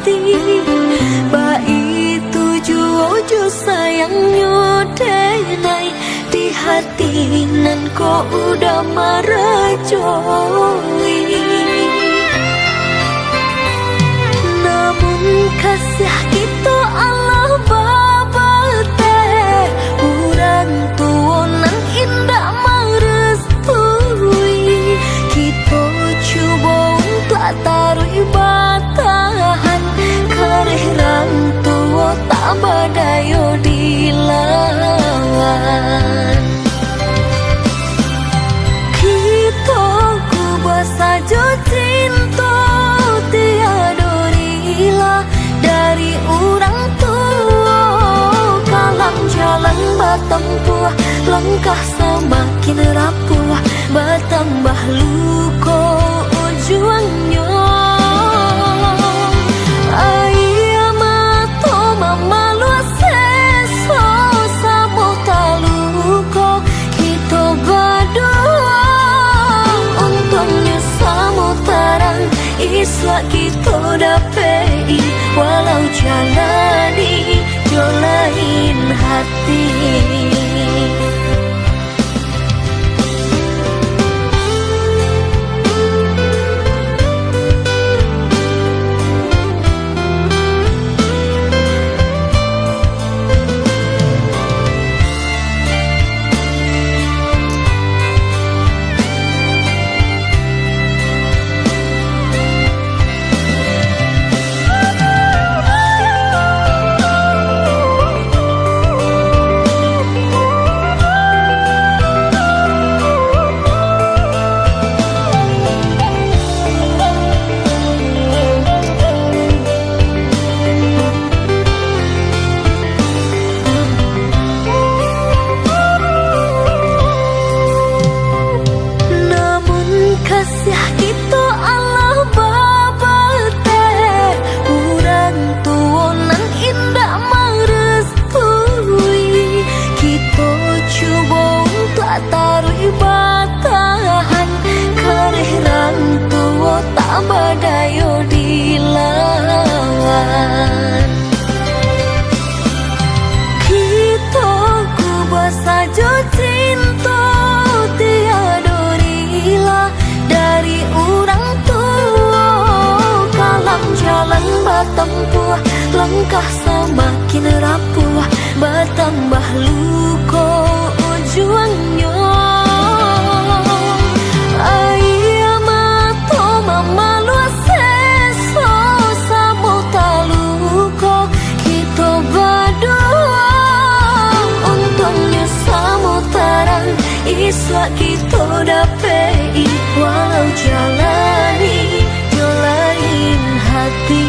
hati. Bai tuju ojo sayangnya denai di hati nan ko udah merajoi. Namun kasih kita Allah babate, urang tua nan indah merestui. Kita coba untuk taruh batahan, kareh rang tua tak badayo dilawan. Kita kubah saja cinta tiada rila dari orang tua. Kalang jalan batempuh, langkah semakin rapuh, bertambah luka ujungnya. Ayah mato mama luas seso samo taluko kita berdua. Untungnya samo tarang iswa kita dapei, walau jalani jolain hati. Badayo dilawan. Kita kubah saja cinta tiada rila dari orang tua. Kalang jalan batempuh, langkah semakin rapuh, bertambah luka ujungnya. Iswa kita dapei, walau jalani jolain hati.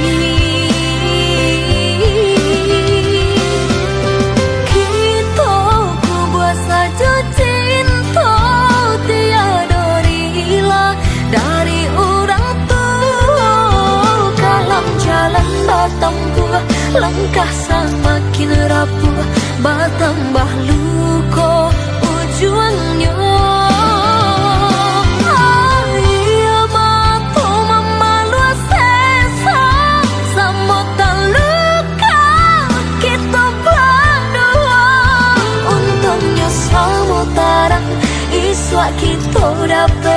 Kita kubah saja cinta tiada rila dari orang tua. Kalang jalan batempuh, langkah semakin rapuh, bertambah luka ujungnya. Ayah mato mama luas sesa sama terluka kita berdua. Untungnya sama tarang iswa kita dapet,